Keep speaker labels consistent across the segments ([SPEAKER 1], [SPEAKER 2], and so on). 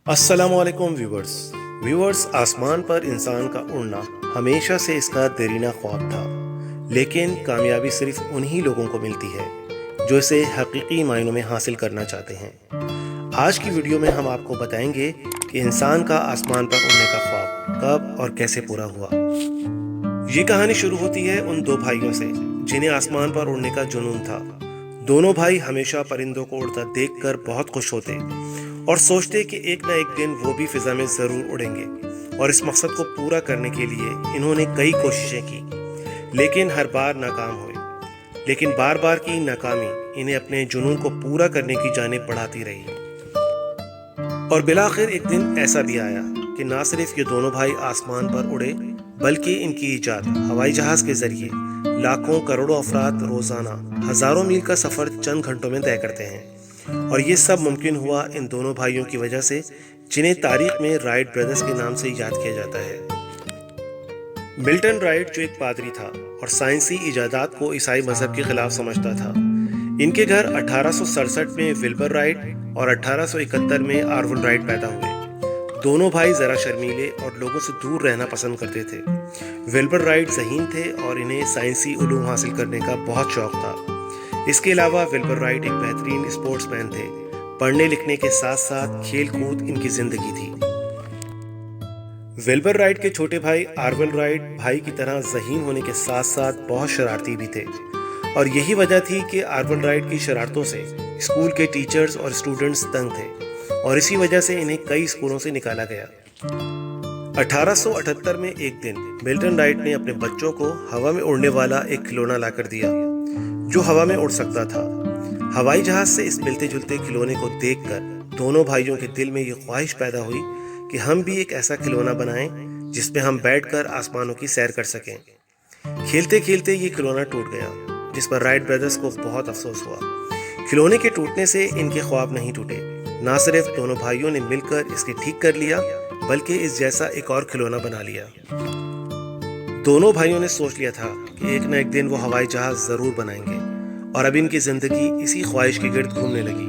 [SPEAKER 1] السلام علیکم ویورز آسمان پر انسان کا اڑنا ہمیشہ سے اس کا دیرینہ خواب تھا، لیکن کامیابی صرف انہی لوگوں کو ملتی ہے جو اسے حقیقی معنوں میں حاصل کرنا چاہتے ہیں۔ آج کی ویڈیو میں ہم آپ کو بتائیں گے کہ انسان کا آسمان پر اڑنے کا خواب کب اور کیسے پورا ہوا۔ یہ کہانی شروع ہوتی ہے ان دو بھائیوں سے جنہیں آسمان پر اڑنے کا جنون تھا۔ دونوں بھائی ہمیشہ پرندوں کو اڑتا دیکھ کر بہت خوش ہوتے اور سوچتے کہ ایک نہ ایک دن وہ بھی فضا میں ضرور اڑیں گے، اور اس مقصد کو پورا کرنے کے لیے انہوں نے کئی کوششیں کی، لیکن ہر بار ناکام ہوئے۔ لیکن بار بار کی ناکامی انہیں اپنے جنون کو پورا کرنے کی جانب بڑھاتی رہی، اور بالآخر ایک دن ایسا بھی آیا کہ نہ صرف یہ دونوں بھائی آسمان پر اڑے، بلکہ ان کی ایجاد ہوائی جہاز کے ذریعے لاکھوں کروڑوں افراد روزانہ ہزاروں میل کا سفر چند گھنٹوں میں طے کرتے ہیں۔ اور یہ سب ممکن ہوا ان دونوں بھائیوں کی وجہ سے، جنہیں تاریخ میں رائٹ برادرز کے نام سے یاد کیا جاتا ہے۔ ملٹن رائٹ جو ایک پادری تھا اور سائنسی ایجادات کو عیسائی مذہب کے خلاف سمجھتا تھا، ان کے گھر 1867 میں ولبر رائٹ اور 1871 میں آرول رائٹ پیدا ہوئے۔ دونوں بھائی ذرا شرمیلے اور لوگوں سے دور رہنا پسند کرتے تھے۔ ولبر رائٹ ذہین تھے اور انہیں سائنسی علوم حاصل کرنے کا بہت شوق تھا۔ اس کے علاوہ ولبر رائٹ ایک بہترین اسپورٹس مین تھے۔ پڑھنے لکھنے کے ساتھ ساتھ کھیل کود ان کی زندگی تھی۔ ولبر رائٹ کے چھوٹے بھائی آرول رائٹ بھائی کی طرح ذہین ہونے کے ساتھ ساتھ بہت شرارتی بھی تھے، اور یہی وجہ تھی کہ آرول رائٹ کی شرارتوں سے اسکول کے ٹیچرز اور اسٹوڈنٹس تنگ تھے، اور اسی وجہ سے انہیں کئی اسکولوں سے نکالا گیا۔ 1878 میں ایک دن ملٹن رائٹ نے اپنے بچوں کو ہوا میں اڑنے والا ایک کھلونا لا کر دیا جو ہوا میں اڑ سکتا تھا۔ ہوائی جہاز سے اس ملتے جلتے کھلونے کو دیکھ کر دونوں بھائیوں کے دل میں یہ خواہش پیدا ہوئی کہ ہم بھی ایک ایسا کھلونا بنائیں جس میں ہم بیٹھ کر آسمانوں کی سیر کر سکیں۔ کھیلتے کھیلتے یہ کھلونا ٹوٹ گیا، جس پر رائٹ برادرز کو بہت افسوس ہوا۔ کھلونے کے ٹوٹنے سے ان کے خواب نہیں ٹوٹے۔ نہ صرف دونوں بھائیوں نے مل کر اس کے ٹھیک کر لیا، بلکہ اس جیسا ایک اور کھلونا بنا لیا۔ دونوں بھائیوں نے سوچ لیا تھا کہ ایک نہ ایک دن وہ ہوائی جہاز ضرور بنائیں گے، اور اب ان کی زندگی اسی خواہش کے گرد گھومنے لگی۔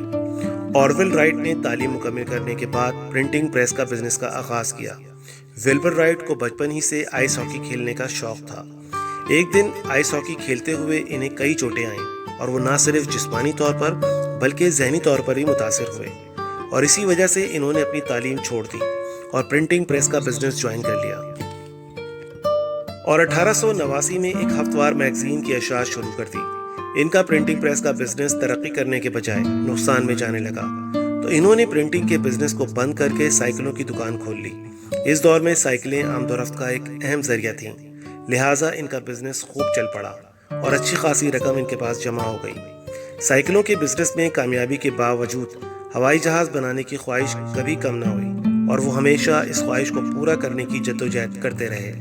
[SPEAKER 1] آرول رائٹ نے تعلیم مکمل کرنے کے بعد پرنٹنگ پریس کا بزنس کا آغاز کیا۔ ولبر رائٹ کو بچپن ہی سے آئس ہاکی کھیلنے کا شوق تھا۔ ایک دن آئس ہاکی کھیلتے ہوئے انہیں کئی چوٹیں آئیں، اور وہ نہ صرف جسمانی طور پر بلکہ ذہنی طور پر بھی متاثر ہوئے، اور اسی وجہ سے انہوں نے اپنی تعلیم چھوڑ دی اور پرنٹنگ پریس کا بزنس جوائن کر لیا، اور 1889 میں ایک ہفتوار میگزین کی اشاعت شروع کر دی۔ ان کا پرنٹنگ پریس کا بزنس ترقی کرنے کے بجائے نقصان میں جانے لگا، تو انہوں نے پرنٹنگ کے بزنس کو بند کر کے سائیکلوں کی دکان کھول لی۔ اس دور میں سائیکلیں آمد و رفت کا ایک اہم ذریعہ تھیں، لہٰذا ان کا بزنس خوب چل پڑا اور اچھی خاصی رقم ان کے پاس جمع ہو گئی۔ سائیکلوں کے بزنس میں کامیابی کے باوجود ہوائی جہاز بنانے کی خواہش کبھی کم نہ ہوئی، اور وہ ہمیشہ اس خواہش کو پورا کرنے کی جدوجہد کرتے رہے۔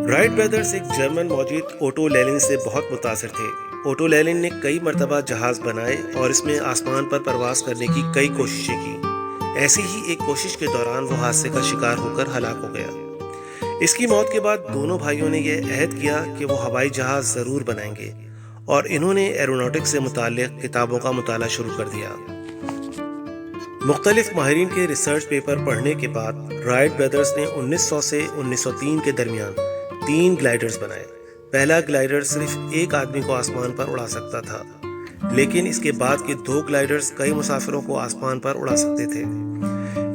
[SPEAKER 1] رائٹ برادرز ایک جرمن موجود اوٹو لیلن سے بہت متاثر تھے۔ اوٹو لیلن نے کئی مرتبہ جہاز بنائے اور اس میں آسمان پر پرواز کرنے کی کئی کوششیں کی۔ ایسی ہی ایک کوشش کے دوران وہ حادثے کا شکار ہو کر ہلاک ہو گیا۔ اس کی موت کے بعد دونوں بھائیوں نے یہ عہد کیا کہ وہ ہوائی جہاز ضرور بنائیں گے، اور انہوں نے ایروناٹکس سے متعلق کتابوں کا مطالعہ شروع کر دیا۔ مختلف ماہرین کے ریسرچ پیپر پڑھنے کے بعد رائٹ برادرز نے 1900 سے 1903 کے درمیان 3 گلائیڈرز بنائے۔ پہلا گلائیڈر صرف ایک آدمی کو آسمان پر اڑا سکتا تھا، لیکن اس کے بعد کے 2 گلائیڈرز کئی مسافروں کو آسمان پر اڑا سکتے تھے۔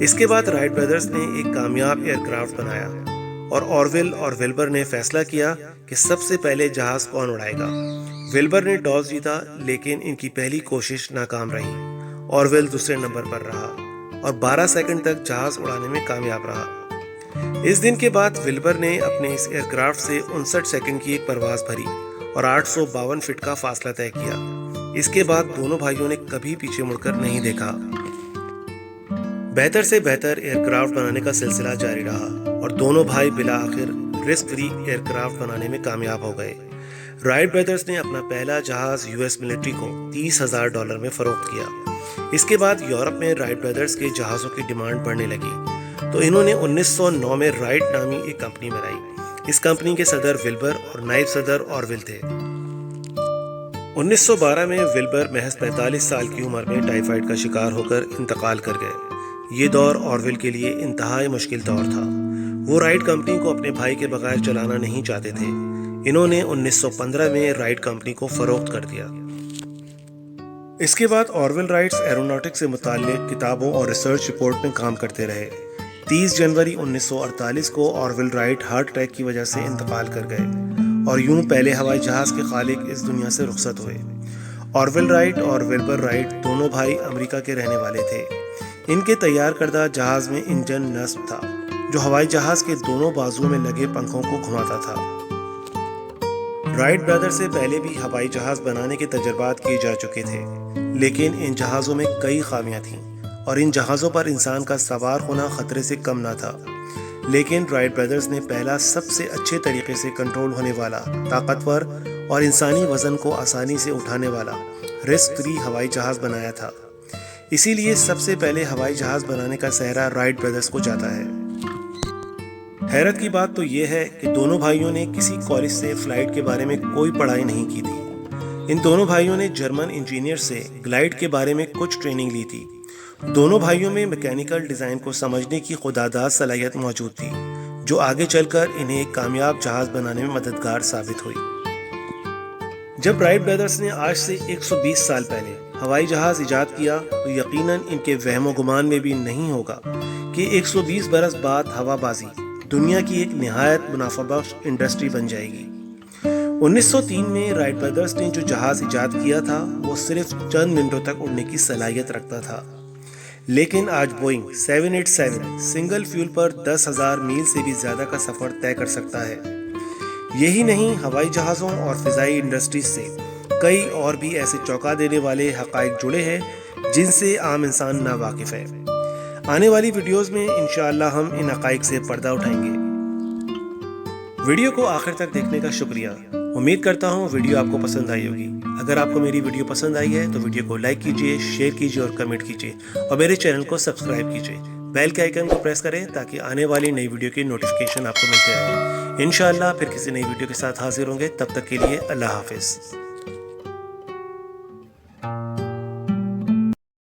[SPEAKER 1] اس کے بعد رائٹ برادرز نے ایک کامیاب ایئر کرافٹ بنایا، اور آرول اور ولبر نے فیصلہ کیا کہ سب سے پہلے جہاز کون اڑائے گا۔ ولبر نے ٹاس جیتا، لیکن ان کی پہلی کوشش ناکام رہی۔ آرول دوسرے نمبر پر رہا اور 12 سیکنڈ تک جہاز اڑانے میں کامیاب رہا۔ اس دن کے بعد ولبر نے اپنے اس ایئر کرافٹ سے 59 سیکنڈ کی ایک پرواز بھری اور 852 فٹ کا فاصلہ طے کیا۔ اس کے بعد دونوں بھائیوں نے کبھی پیچھے مڑ کر نہیں دیکھا۔ بہتر سے بہتر ایئر کرافٹ بنانے کا سلسلہ جاری رہا، اور دونوں بھائی بالآخر رسک فری ایئر کرافٹ بنانے میں کامیاب ہو گئے۔ رائٹ برادرز نے اپنا پہلا جہاز US ملٹری کو $30,000 میں فروخت کیا۔ اس کے بعد یورپ میں رائٹ برادرز کے جہازوں کی ڈیمانڈ بڑھنے لگی، تو انہوں نے 1909 میں رائٹ نامی ایک کمپنی بنائی۔ اس کمپنی کے صدر ولبر اور نائب صدر آرول تھے۔ 1912 میں ولبر محض 45 سال کی عمر میں ٹائیفائڈ کا شکار ہو کر انتقال کر گئے۔ یہ دور آرویل کے لیے انتہائی مشکل دور تھا۔ وہ رائٹ کمپنی کو اپنے بھائی کے بغیر چلانا نہیں چاہتے تھے۔ انہوں نے 1915 میں رائٹ کمپنی کو فروخت کر دیا۔ اس کے بعد آرویل رائٹس ایروناٹکس سے متعلق کتابوں اور ریسرچ رپورٹ میں کام کرتے رہے۔ 30 جنوری 1948 کو آرویل رائٹ ہارٹ اٹیک کی وجہ سے انتقال کر گئے اور یوں پہلے ہوائی جہاز کے خالق اس دنیا سے رخصت ہوئے۔ آرویل رائٹ اور ویلبر رائٹ دونوں بھائی امریکہ کے رہنے والے تھے۔ ان کے تیار کردہ جہاز میں انجن نصب تھا جو ہوائی جہاز کے دونوں بازوؤں میں لگے پنکھوں کو گھماتا تھا۔ رائٹ برادر سے پہلے بھی ہوائی جہاز بنانے کے تجربات کیے جا چکے تھے، لیکن ان جہازوں میں کئی خامیاں تھیں اور ان جہازوں پر انسان کا سوار ہونا خطرے سے کم نہ تھا۔ لیکن رائٹ برادرز نے پہلا سب سے اچھے طریقے سے کنٹرول ہونے والا، طاقتور اور انسانی وزن کو آسانی سے اٹھانے والا رسک فری ہوائی جہاز بنایا تھا۔ اسی لیے سب سے پہلے ہوائی جہاز بنانے کا سہرا رائٹ برادرز کو جاتا ہے۔ حیرت کی بات تو یہ ہے کہ دونوں بھائیوں نے کسی کالج سے فلائٹ کے بارے میں کوئی پڑھائی نہیں کی تھی۔ ان دونوں بھائیوں نے جرمن انجینئر سے گلائڈ کے بارے میں کچھ ٹریننگ لی تھی۔ دونوں بھائیوں میں میکینیکل ڈیزائن کو سمجھنے کی خودداد صلاحیت موجود تھی، جو آگے چل کر انہیں ایک کامیاب جہاز بنانے میں مددگار ثابت ہوئی۔ جب رائٹ برادرز نے آج سے 120 سال پہلے ہوائی جہاز ایجاد کیا تو یقیناً ان کے وہم و گمان میں بھی نہیں ہوگا کہ 120 برس بعد ہوا بازی دنیا کی ایک نہایت منافع بخش انڈسٹری بن جائے گی۔ 1903 میں رائٹ برادرز نے جو جہاز ایجاد کیا تھا وہ صرف چند منٹوں تک اڑنے کی صلاحیت رکھتا تھا، لیکن آج بوئنگ 787 سنگل فیول پر 10,000 میل سے بھی زیادہ کا سفر طے کر سکتا ہے۔ یہی نہیں، ہوائی جہازوں اور فضائی انڈسٹریز سے کئی اور بھی ایسے چونکا دینے والے حقائق جڑے ہیں جن سے عام انسان ناواقف ہے۔ آنے والی ویڈیوز میں انشاءاللہ ہم ان حقائق سے پردہ اٹھائیں گے۔ ویڈیو کو آخر تک دیکھنے کا شکریہ۔ امید کرتا ہوں ویڈیو آپ کو پسند آئی ہوگی۔ اگر آپ کو میری ویڈیو پسند آئی ہے تو ویڈیو کو لائک کیجئے، شیئر کیجئے اور کمنٹ کیجئے اور میرے چینل کو سبسکرائب کیجئے۔ بیل کے آئیکن کو پریس کریں تاکہ آنے والی نئی ویڈیو کی نوٹیفیکیشن آپ کو ملتے رہے۔ انشاءاللہ پھر کسی نئی ویڈیو کے ساتھ حاضر ہوں گے، تب تک کے لیے اللہ حافظ۔